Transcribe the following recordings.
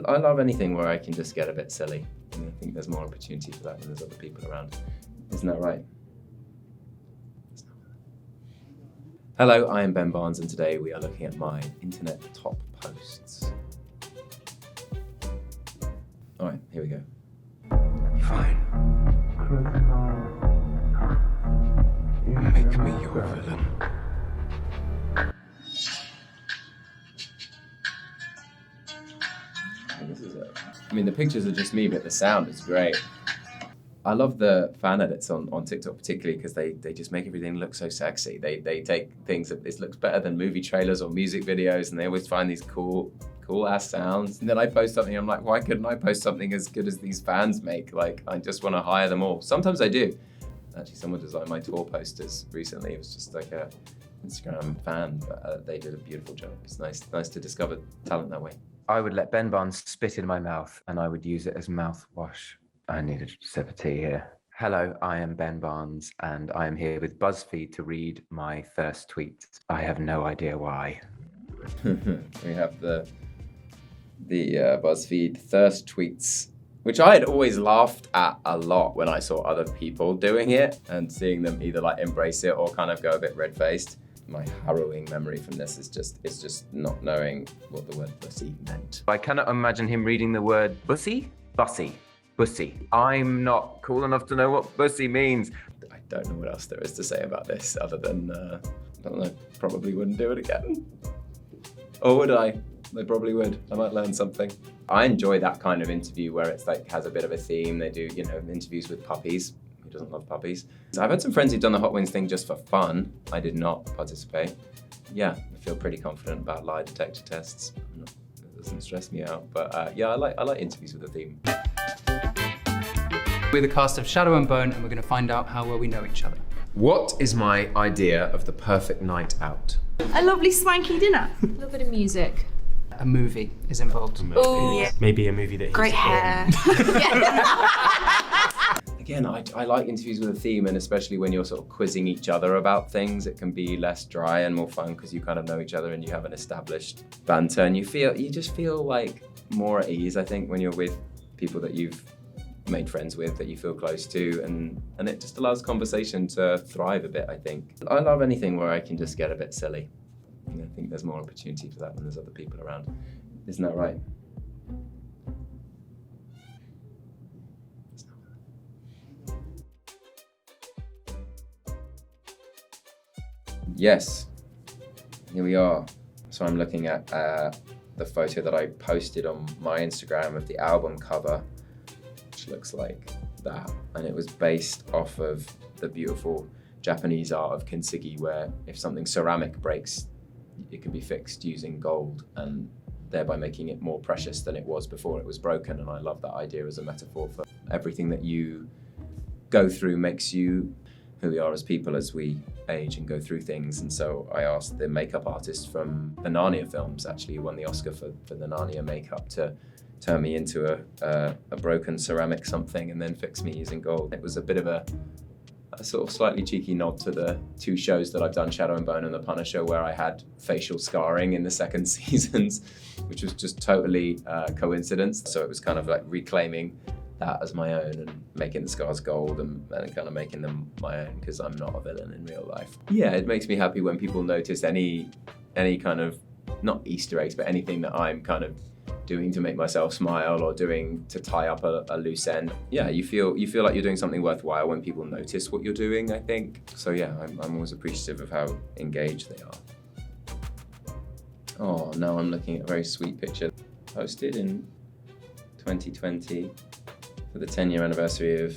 I love anything where I can just get a bit silly. And I think there's more opportunity for that when there's other people around. Isn't that right? Hello, I am Ben Barnes, and today we are looking at my internet top posts. All right, here we go. Fine. Make me your villain. This is it. I mean, the pictures are just me, but the sound is great. I love the fan edits on TikTok particularly because they just make everything look so sexy. They take things that this looks better than movie trailers or music videos, and they always find these cool ass sounds. And then I post something, I'm like, why couldn't I post something as good as these fans make? Like, I just want to hire them all. Sometimes I do. Actually, someone designed my tour posters recently. It was just like a Instagram fan, but they did a beautiful job. It's nice to discover talent that way. I would let Ben Barnes spit in my mouth and I would use it as mouthwash. I need a sip of tea here. Hello, I am Ben Barnes and I am here with BuzzFeed to read my first tweet. I have no idea why. We have the BuzzFeed thirst tweets, which I had always laughed at a lot when I saw other people doing it and seeing them either like embrace it or kind of go a bit red-faced. My harrowing memory from this is just not knowing what the word bussy meant. I cannot imagine him reading the word bussy. Bussy. I'm not cool enough to know what bussy means. I don't know what else there is to say about this other than, I don't know, probably wouldn't do it again. Or would I? They probably would. I might learn something. I enjoy that kind of interview where it's like has a bit of a theme. They do, interviews with puppies. Who doesn't love puppies? So I've had some friends who've done the Hot Wings thing just for fun. I did not participate. Yeah, I feel pretty confident about lie detector tests. It doesn't stress me out, but yeah, I like interviews with a theme. We're the cast of Shadow and Bone, and we're going to find out how well we know each other. What is my idea of the perfect night out? A lovely swanky dinner. A little bit of music. A movie is involved. Oh, yeah. Maybe a movie that he's Great hair. Again, I like interviews with a theme, and especially when you're sort of quizzing each other about things, it can be less dry and more fun because you kind of know each other and you have an established banter, and you just feel like more at ease, I think, when you're with people that you've made friends with, that you feel close to, and it just allows conversation to thrive a bit, I think. I love anything where I can just get a bit silly. And I think there's more opportunity for that when there's other people around. Isn't that right? Yes, here we are. So I'm looking at the photo that I posted on my Instagram of the album cover, which looks like that. And it was based off of the beautiful Japanese art of kintsugi, where if something ceramic breaks, it can be fixed using gold, and thereby making it more precious than it was before it was broken. And I love that idea as a metaphor for everything that you go through makes you who we are as people as we age and go through things. And so I asked the makeup artist from the Narnia films, actually, who won the Oscar for the Narnia makeup, to turn me into a broken ceramic something and then fix me using gold. It was a bit of a sort of slightly cheeky nod to the two shows that I've done, Shadow and Bone and The Punisher, where I had facial scarring in the second seasons, which was just totally coincidence. So it was kind of like reclaiming that as my own and making the scars gold and kind of making them my own, because I'm not a villain in real life. Yeah, it makes me happy when people notice any kind of, not Easter eggs, but anything that I'm kind of doing to make myself smile or doing to tie up a loose end. Yeah, you feel like you're doing something worthwhile when people notice what you're doing, I think. So yeah, I'm always appreciative of how engaged they are. Oh, now I'm looking at a very sweet picture posted in 2020 for the 10-year anniversary of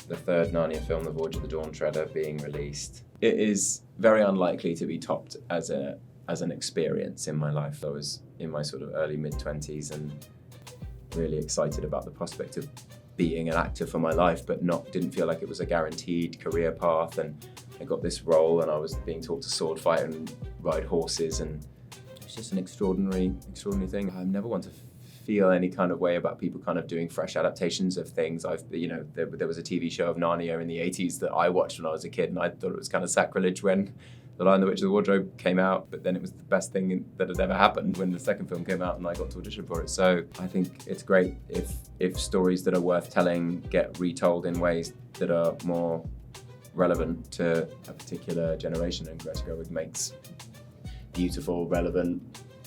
the third Narnia film, The Voyage of the Dawn Treader, being released. It is very unlikely to be topped as an experience in my life. I was in my sort of early mid-20s and really excited about the prospect of being an actor for my life, but didn't feel like it was a guaranteed career path. And I got this role and I was being taught to sword fight and ride horses, and it's just an extraordinary thing. I never want to feel any kind of way about people kind of doing fresh adaptations of things. There was a TV show of Narnia in the 80s that I watched when I was a kid, and I thought it was kind of sacrilege when The Lion, the Witch, and the Wardrobe came out, but then it was the best thing that had ever happened when the second film came out and I got to audition for it. So I think it's great if stories that are worth telling get retold in ways that are more relevant to a particular generation, and Greta Gerwig makes beautiful, relevant,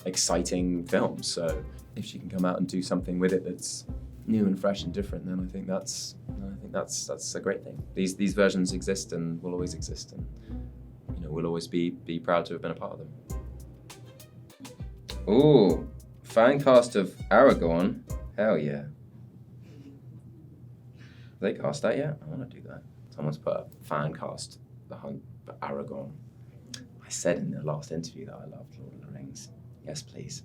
exciting films. So if she can come out and do something with it that's new and fresh and different, then I think that's a great thing. These versions exist and will always exist, and we'll always be proud to have been a part of them. Ooh, fan cast of Aragorn. Hell yeah. Have they cast that yet? I want to do that. Someone's put a fan cast, The Hunt for Aragorn. I said in the last interview that I loved Lord of the Rings. Yes, please.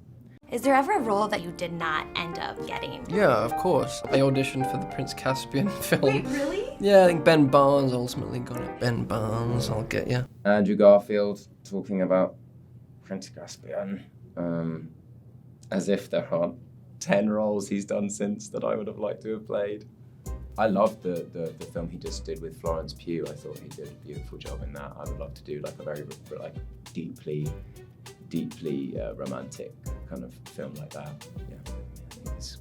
Is there ever a role that you did not end up getting? Yeah, of course. I auditioned for the Prince Caspian film. Wait, really? Yeah, I think Ben Barnes ultimately got it. Ben Barnes, I'll get you. Andrew Garfield talking about Prince Caspian, as if there aren't 10 roles he's done since that I would have liked to have played. I loved the film he just did with Florence Pugh. I thought he did a beautiful job in that. I would love to do like a very deeply romantic kind of film like that. Yeah, I think he's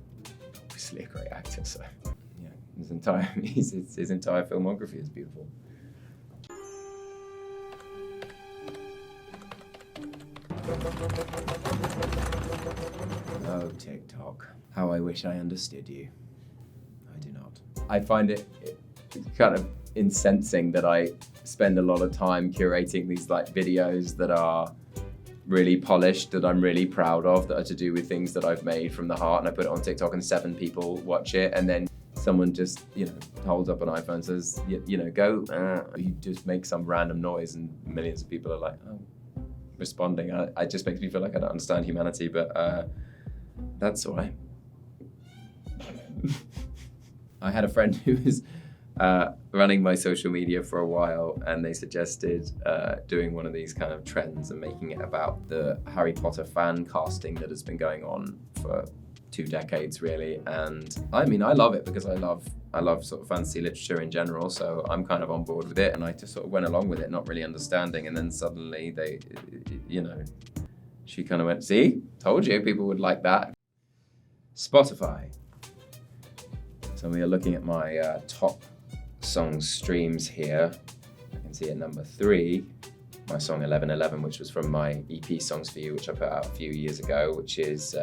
obviously a great actor. So yeah, his entire filmography is beautiful. Oh, TikTok. How I wish I understood you. I do not. I find it kind of incensing that I spend a lot of time curating these like videos that are really polished, that I'm really proud of, that are to do with things that I've made from the heart, and I put it on TikTok and 7 people watch it, and then someone just, holds up an iPhone and says, go, you just make some random noise and millions of people are like, oh, responding. It just makes me feel like I don't understand humanity, but that's all right. I had a friend who was running my social media for a while, and they suggested doing one of these kind of trends and making it about the Harry Potter fan casting that has been going on for 2 decades, really. And I mean, I love it because I love sort of fantasy literature in general, so I'm kind of on board with it, and I just sort of went along with it, not really understanding, and then suddenly they, she kind of went, see, told you people would like that. Spotify. So we are looking at my top song streams here. I can see at number 3, my song 1111, which was from my EP Songs For You, which I put out a few years ago, which is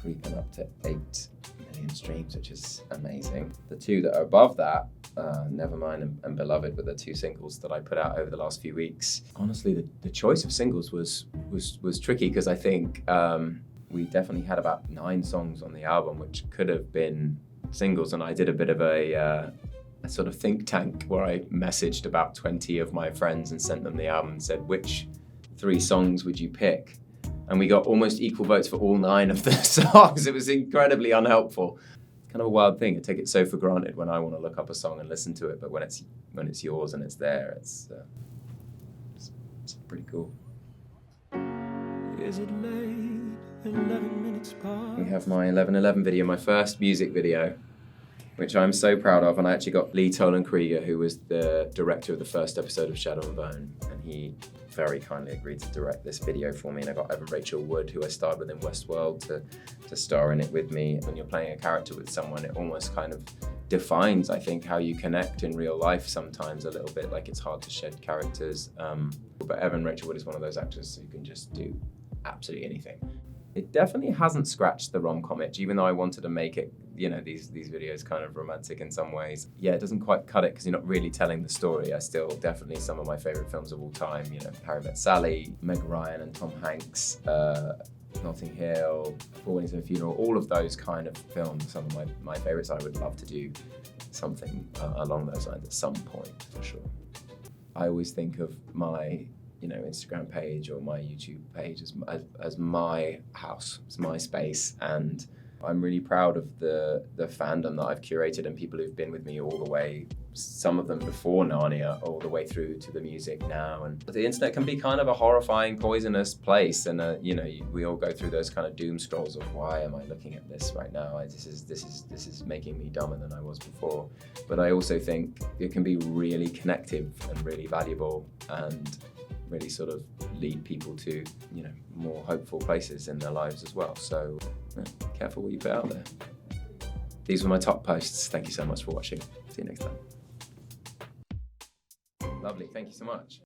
creeping up to 8 million streams, which is amazing. The 2 that are above that, Nevermind and Beloved, were the 2 singles that I put out over the last few weeks. Honestly, the choice of singles was tricky, because I think we definitely had about 9 songs on the album which could have been singles, and I did a bit of a sort of think tank where I messaged about 20 of my friends and sent them the album and said, which 3 songs would you pick? And we got almost equal votes for all 9 of the songs. It was incredibly unhelpful. Kind of a wild thing. I take it so for granted when I want to look up a song and listen to it, but when it's yours and it's there, it's pretty cool. Is it late? 11 minutes past. We have my 1111 video, my first music video, which I'm so proud of, and I actually got Lee Tolan Krieger, who was the director of the first episode of Shadow and Bone, and he very kindly agreed to direct this video for me, and I got Evan Rachel Wood, who I starred with in Westworld, to star in it with me. When you're playing a character with someone, it almost kind of defines, I think, how you connect in real life sometimes a little bit, like it's hard to shed characters, but Evan Rachel Wood is one of those actors who can just do absolutely anything. It definitely hasn't scratched the rom-com itch, even though I wanted to make it, these videos kind of romantic in some ways. Yeah, it doesn't quite cut it because you're not really telling the story. I still, definitely some of my favorite films of all time, Harry Met Sally, Meg Ryan and Tom Hanks, Notting Hill, Four Weddings and a Funeral, all of those kind of films, some of my favorites. I would love to do something along those lines at some point, for sure. I always think of my Instagram page or my YouTube page as my house, it's my space, and I'm really proud of the fandom that I've curated and people who've been with me all the way, some of them before Narnia, all the way through to the music now. And the internet can be kind of a horrifying, poisonous place, and we all go through those kind of doom scrolls of why am I looking at this right now? This is making me dumber than I was before. But I also think it can be really connective and really valuable and really sort of lead people to, you know, more hopeful places in their lives as well. So careful what you put out there. These were my top posts. Thank you so much for watching. See you next time. Lovely, thank you so much.